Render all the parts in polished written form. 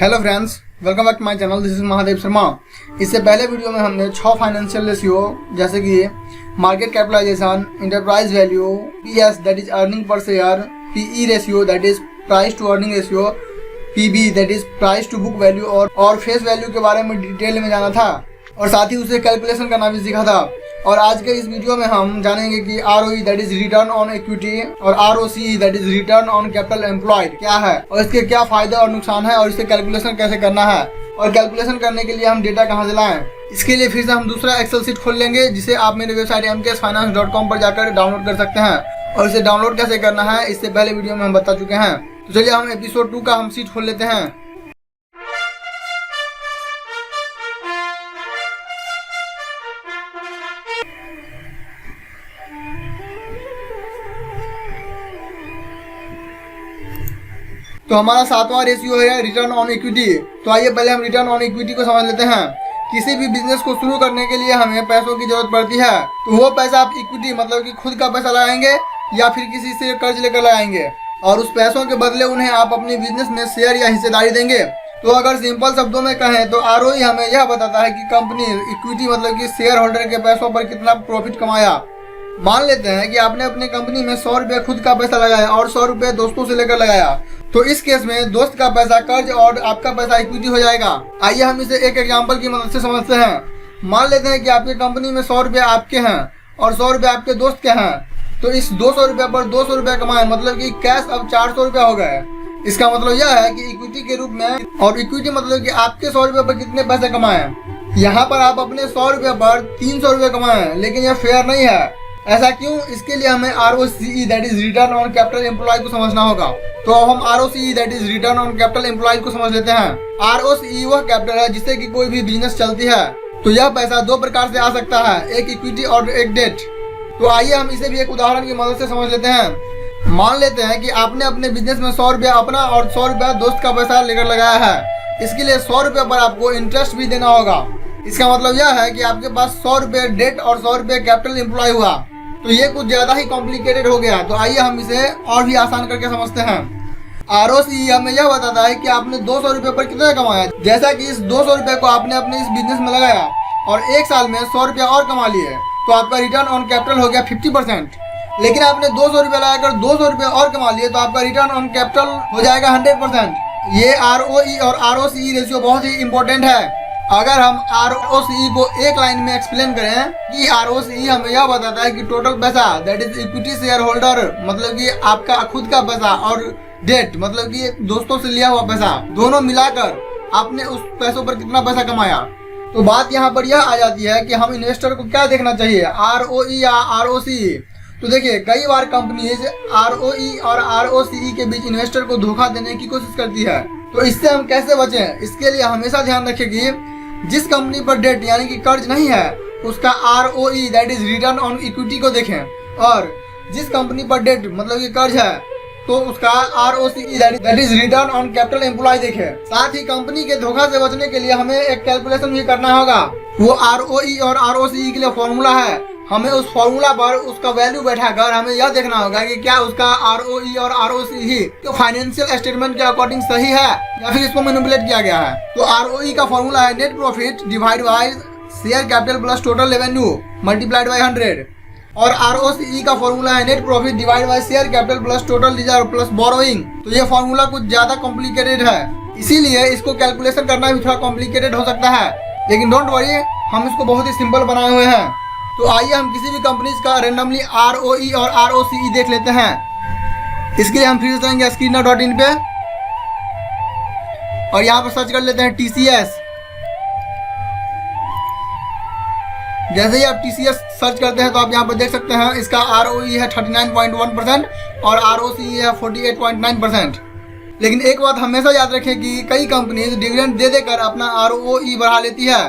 Hello friends, welcome back to my channel. This is Mahadev Sharma. इससे पहले video में हमने 6 फाइनेंशियल रेशियो जैसे कि market capitalisation, enterprise value, PS that is earning per share, PE ratio that is price to earning ratio, PB that is price to book value और face value के बारे में डिटेल में जाना था और साथ ही उसे कैलकुलेशन करना भी सीखा था। और आज के इस वीडियो में हम जानेंगे कि ROE that is return on equity और ROC that is return on capital employed क्या है और इसके क्या फायदे और नुकसान है और इससे कैलकुलेशन कैसे करना है और कैलकुलेशन करने के लिए हम डेटा कहाँ से लाएं। इसके लिए फिर से हम दूसरा एक्सेल शीट खोल लेंगे जिसे आप मेरे वेबसाइट mksfinance.com पर जाकर डाउनलोड कर सकते हैं और इसे डाउनलोड कैसे करना है इससे पहले वीडियो में हम बता चुके हैं। तो चलिए हम एपिसोड 2 का हम शीट खोल लेते हैं। तो हमारा 7वां रेशियो है रिटर्न ऑन इक्विटी। तो आइए पहले हम रिटर्न ऑन इक्विटी को समझ लेते हैं। किसी भी बिजनेस को शुरू करने के लिए हमें पैसों की जरूरत पड़ती है। तो वो पैसा आप इक्विटी मतलब कि खुद का पैसा लगाएंगे या फिर किसी से कर्ज लेकर लगाएंगे और उस पैसों के बदले उन्हें आप अपने बिजनेस में शेयर या हिस्सेदारी देंगे। तो अगर सिंपल शब्दों में कहें तो आरओई हमें यह बताता है कि कंपनी इक्विटी मतलब कि शेयर होल्डर के पैसों पर कितना प्रॉफिट कमाया। मान लेते हैं कि आपने अपनी कंपनी में 100 रुपये खुद का पैसा लगाया और 100 रुपये दोस्तों से लेकर लगाया। तो इस केस में दोस्त का पैसा कर्ज और आपका पैसा इक्विटी हो जाएगा। आइए हम इसे एक एग्जांपल की मदद से समझते हैं। मान लेते हैं कि आपकी कंपनी में 100 रुपये आपके हैं और 100 रुपये आपके दोस्त के हैं। तो इस 200 रुपये पर 200 रुपये कमाए मतलब कि कैश अब 400 रुपये हो गए। इसका मतलब यह है कि इक्विटी के रूप में, और इक्विटी मतलब कि आपके 100 रुपये पर कितने पैसे कमाए। यहाँ पर आप अपने 100 रुपये पर 300 रुपये कमाए, लेकिन यह फेयर नहीं है। ऐसा क्यों? इसके लिए हमें ROCE that is return on capital employ को समझना होगा। तो हम ROCE that is return on capital employ को समझ लेते हैं। आरओसीई वह कैपिटल है जिससे कि कोई भी बिजनेस चलती है। तो यह पैसा 2 प्रकार से आ सकता है, एक इक्विटी और एक डेट। तो आइए हम इसे भी एक उदाहरण की मदद से समझ लेते हैं। मान लेते हैं कि आपने अपने बिजनेस में 100 रुपया अपना और 100 रुपया दोस्त का पैसा लेकर लगाया है। इसके लिए 100 रुपये पर आपको इंटरेस्ट भी देना होगा। इसका मतलब यह है कि आपके पास 100 रुपये डेट और 100 रुपये कैपिटल एम्प्लॉय हुआ। तो ये कुछ ज्यादा ही कॉम्प्लिकेटेड हो गया। तो आइए हम इसे और भी आसान करके समझते हैं। आरओसी हमें यह बताता है कि आपने 200 रुपये पर कितना कमाया। जैसा कि इस 200 रुपये को आपने अपने इस बिजनेस में लगाया और एक साल में 100 रुपया और कमा लिए, तो आपका रिटर्न ऑन कैपिटल हो गया 50%। लेकिन आपने 200 रुपये लगाकर 200 रुपये और कमा लिए तो आपका रिटर्न ऑन कैपिटल हो जाएगा 100%। ये आरओई और आरओसी रेशियो बहुत ही इंपॉर्टेंट है। अगर हम आरओसीई को एक लाइन में एक्सप्लेन करें कि आरओसीई हमें यह बताता है कि टोटल पैसा that is equity share holder मतलब कि आपका खुद का पैसा और डेट मतलब कि दोस्तों से लिया हुआ पैसा, दोनों मिलाकर आपने उस पैसों पर कितना पैसा कमाया। तो बात यहाँ पर यह आ जाती है कि हम इन्वेस्टर को क्या देखना चाहिए, आरओई या आरओसीई। तो देखिए, कई बार कंपनीज आरओई और आरओसीई के बीच इन्वेस्टर को धोखा देने की कोशिश करती है। तो इससे हम कैसे बचें? इसके लिए हमेशा ध्यान रखें कि जिस कंपनी पर डेट यानी कि कर्ज नहीं है उसका ROE that is return on equity को देखें, और जिस कंपनी पर डेट मतलब कि कर्ज है तो उसका ROCE that is return on capital employ देखें। साथ ही कंपनी के धोखा से बचने के लिए हमें एक कैलकुलेशन भी करना होगा। वो आरओई और आरओसीई के लिए फॉर्मूला है। हमें उस फॉर्मूला पर उसका वैल्यू बैठाकर हमें यह देखना होगा कि क्या उसका आरओई और आरओसीई तो फाइनेंशियल स्टेटमेंट के अकॉर्डिंग सही है या फिर इसको मैनिपुलेट किया गया है। तो आरओई का फॉर्मूला है net profit divide by share capital plus total revenue multiplied by 100, और आरओसीई का फॉर्मूला है net profit divide by share capital plus total reserve plus borrowing. तो ये फॉर्मूला कुछ ज्यादा कॉम्प्लिकेटेड है, इसीलिए इसको कैलकुलेशन करना भी थोड़ा कॉम्प्लिकेटेड हो सकता है, लेकिन डोंट वरी, हम इसको बहुत ही सिंपल बनाए हुए हैं। तो आइए हम किसी भी कंपनीज का रेंडमली आरओई और आरओसीई देख लेते हैं। इसके लिए हम फिर से जाएंगे screener.in पे और यहाँ पर सर्च कर लेते हैं TCS। जैसे ही आप TCS सर्च करते हैं तो आप यहाँ पर देख सकते हैं इसका आरओई है 39.1% और आरओसीई है 48.9%। लेकिन एक बात हमेशा याद रखें कि कई कंपनीज डिविडेंड दे देकर अपना आरओई बढ़ा लेती है,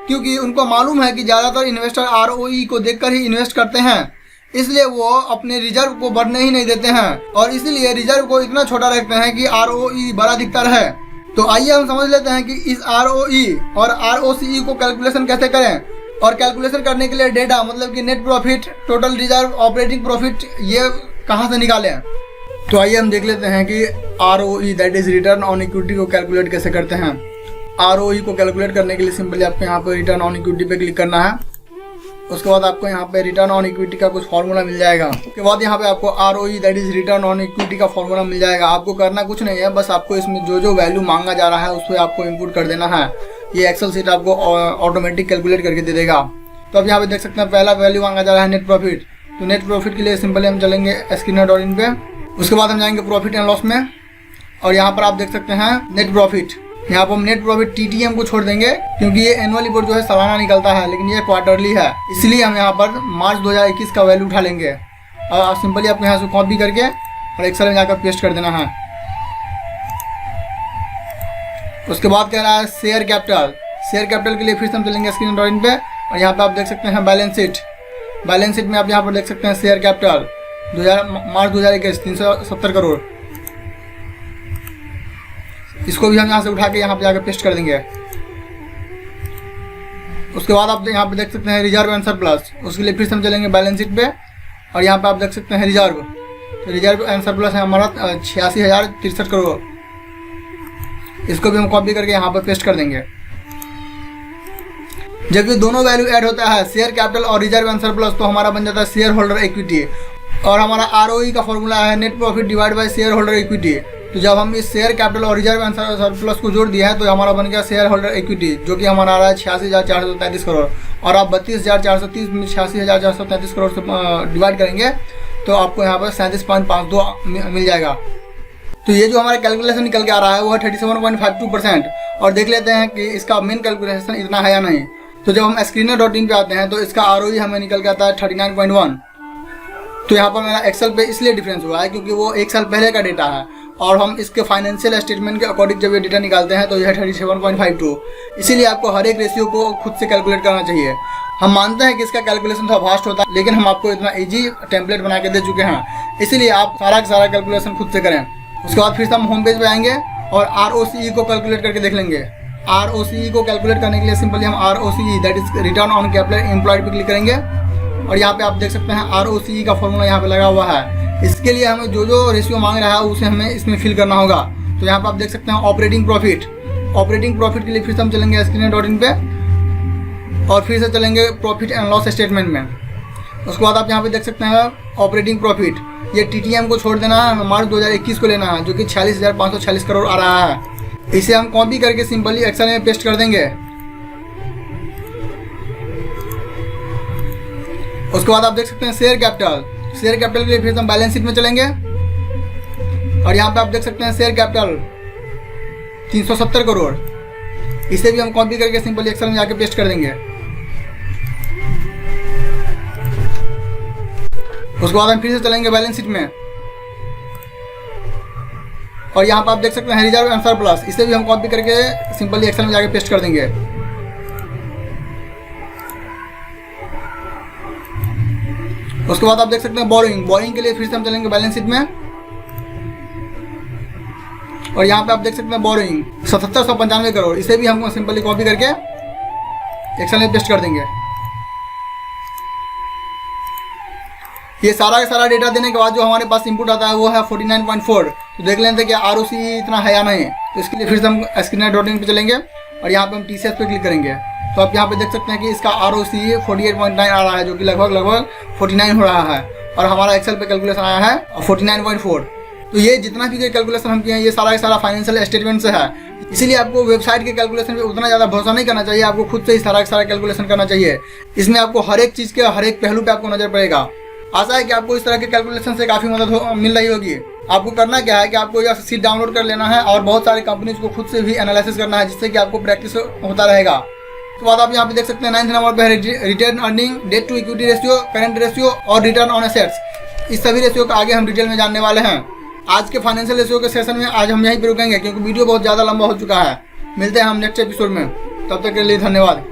क्योंकि उनको मालूम है कि ज़्यादातर इन्वेस्टर आरओई को देखकर ही इन्वेस्ट करते हैं, इसलिए वो अपने रिजर्व को बढ़ने ही नहीं देते हैं और इसीलिए रिजर्व को इतना छोटा रखते हैं कि आरओई बड़ा दिखता रहे। तो आइए हम समझ लेते हैं कि इस आरओई और आरओसीई को कैलकुलेशन कैसे करें, और कैलकुलेशन करने के लिए डेटा मतलब कि net profit, total reserve, operating profit ये कहाँ से निकालें। तो आइए हम देख लेते हैं कि ROE that is return on equity को कैलकुलेट कैसे करते हैं। ROE को कैलकुलेट करने के लिए सिंपली आपको यहाँ पर रिटर्न ऑन इक्विटी पे क्लिक करना है। उसके बाद आपको यहाँ पे रिटर्न ऑन इक्विटी का कुछ फॉर्मूला मिल जाएगा। उसके बाद यहाँ पे आपको ROE that is return on equity का फॉर्मूला मिल जाएगा। आपको करना कुछ नहीं है, बस आपको इसमें जो जो वैल्यू मांगा जा रहा है उस पर आपको इनपुट कर देना है। ये एक्सेल सीट आपको ऑटोमेटिक कैलकुलेट करके दे देगा। तो अब यहाँ पे देख सकते हैं पहला वैल्यू मांगा जा रहा है नेट प्रॉफिट। तो नेट प्रॉफिट के लिए सिंपली हम चलेंगे screener.in पे। उसके बाद हम जाएंगे प्रॉफिट एंड लॉस में, और यहाँ पर आप देख सकते हैं नेट प्रॉफिट। यहाँ पर हम नेट प्रॉफिट TTM को छोड़ देंगे क्योंकि ये एनुअल रिपोर्ट जो है सालाना निकलता है, लेकिन ये क्वार्टरली है, इसलिए हम यहाँ पर मार्च 2021 का वैल्यू उठा लेंगे। और सिंपली आपको यहाँ से कॉपी करके और एक्सेल में जाकर पेस्ट कर देना है। उसके बाद कह रहा है शेयर कैपिटल। शेयर कैपिटल के लिए फिर से हम चलेंगे screener.in पे, और यहाँ पे आप देख सकते हैं बैलेंस शीट। बैलेंस शीट में आप यहाँ पर देख सकते हैं शेयर कैपिटल मार्च 2021 370 करोड़। इसको भी हम यहाँ से उठा के यहाँ पे जाकर पेस्ट कर देंगे। उसके बाद आप यहाँ पे देख सकते हैं रिजर्व एंड सरप्लस। उसके लिए फिर से हम चलेंगे बैलेंस शीट पे, और यहाँ पे आप देख सकते हैं रिजर्व। तो रिजर्व एंड सरप्लस है हमारा 86,063 करोड़। इसको भी हम कॉपी करके यहाँ पर पेस्ट कर देंगे। जब ये दोनों वैल्यू ऐड होता है शेयर कैपिटल और रिजर्व एंड सरप्लस, तो हमारा बन जाता है शेयर होल्डर इक्विटी। और हमारा ROE का फॉर्मूला है net profit divide by share holder equity. तो जब हम इस शेयर कैपिटल और रिजर्व एंड सरप्लस को जोड़ दिया है तो हमारा बन गया शेयर होल्डर इक्विटी, जो कि हमारा आ रहा है 86,433 करोड़। और आप 32,430 में 86,433 करोड़ से डिवाइड करेंगे तो आपको यहाँ पर 37.52 मिल जाएगा। तो ये जो हमारा कैलकुलेशन निकल के आ रहा है वो है 37.52%। और देख लेते हैं कि इसका मेन कैलकुलेशन इतना है या नहीं। तो जब हम screener.in पे आते हैं तो इसका ROE हमें निकल के आता है 39.1। तो यहाँ पर मेरा एक्सेल पे इसलिए डिफरेंस हुआ है क्योंकि वो एक साल पहले का डेटा है, और हम इसके फाइनेंशियल स्टेटमेंट के अकॉर्डिंग जब ये डेटा निकालते हैं तो यह 37.52। इसीलिए आपको हर एक रेशियो को खुद से कैलकुलेट करना चाहिए। हम मानते हैं कि इसका कैलकुलेशन थोड़ा फास्ट होता है, लेकिन हम आपको इतना ईजी टेम्पलेट बना के दे चुके हैं, इसीलिए आप सारा का सारा कैलकुलेशन खुद से करें। उसके बाद फिर से हम होम पेज पे आएंगे और ROCE को कैलकुलेट करके देख लेंगे। ROCE को कैलकुलेट करने के लिए सिंपली हम ROCE that is return on capital employed पे क्लिक करेंगे, और यहाँ पे आप देख सकते हैं ROCE का फॉर्मूला यहाँ पे लगा हुआ है। इसके लिए हमें जो जो रेशियो मांग रहा है उसे हमें इसमें फिल करना होगा। तो यहाँ पे आप देख सकते हैं ऑपरेटिंग प्रॉफिट। ऑपरेटिंग प्रॉफिट के लिए फिर से हम चलेंगे screener.in पे, और फिर से चलेंगे प्रॉफिट एंड लॉस स्टेटमेंट में। उसके बाद आप यहाँ पे देख सकते हैं ऑपरेटिंग प्रॉफिट। ये TTM को छोड़ देना है, मार्च 2021 को लेना है, जो कि 46,546 करोड़ आ रहा है। इसे हम कॉपी करके सिंपली एक्सेल में पेस्ट कर देंगे। उसके बाद आप देख सकते हैं शेयर कैपिटल। शेयर कैपिटल के लिए फिर हम बैलेंस शीट में चलेंगे, और यहाँ पे आप देख सकते हैं शेयर कैपिटल 370 करोड़। इसे भी हम कॉपी करके सिंपली एक्सेल में जाके पेस्ट कर देंगे। उसके बाद हम फिर से चलेंगे बैलेंस शीट में, और यहाँ पर आप देख सकते हैं रिजर्व एंड सरप्लस। इसे भी हम कॉपी करके सिंपली एक्सेल में जाके पेस्ट कर देंगे। उसके बाद आप देख सकते हैं बोरिंग। बोरिंग के लिए फिर से हम चलेंगे बैलेंस शीट में, और यहाँ पे आप देख सकते हैं बोरिंग 7795 करोड़। इसे भी हम सिंपली कॉपी करके एक्सेल में पेस्ट कर देंगे। ये सारा का सारा डेटा देने के बाद जो हमारे पास इनपुट आता है वो है 49.4। तो देख लेते हैं कि ROCE इतना है या नहीं। तो इसके लिए फिर से हम screener.in पे चलेंगे, और यहाँ पे हम TCS पे क्लिक करेंगे। तो आप यहाँ पे देख सकते हैं कि इसका ROCE 48.9 आ रहा है, जो कि लगभग 49 हो रहा है, और हमारा एक्सेल पे कैलकुलेशन आया है 49.4। तो ये जितना भी कैलकुलेशन हम किए हैं ये सारा का सारा फाइनेंशियल स्टेटमेंट से है। इसीलिए आपको वेबसाइट के कैलकुलेशन पे उतना ज़्यादा भरोसा नहीं करना चाहिए, आपको खुद से ही सारा का सारा कैलकुलेशन करना चाहिए। इसमें आपको हर एक चीज़ के हर एक पहलू पे आपको नजर पड़ेगा। आशा है कि आपको इस तरह के कैलकुलेशन से काफ़ी मदद मिल रही होगी। आपको करना क्या है कि आपको यह सीट डाउनलोड कर लेना है और बहुत सारी कंपनीज को खुद से भी एनालिसिस करना है, जिससे कि आपको प्रैक्टिस होता रहेगा। उसके बाद आप यहाँ पे देख सकते हैं 9th नंबर पे है return earning, debt to equity ratio, current ratio और रिटर्न ऑन एसेट्स। इस सभी रेशियो का आगे हम डिटेल में जानने वाले हैं। आज के फाइनेंशियल रेशियो के सेशन में आज हम यहीं पर रुकेंगे, क्योंकि वीडियो बहुत ज़्यादा लंबा हो चुका है। मिलते हैं हम नेक्स्ट एपिसोड में, तब तक के लिए धन्यवाद।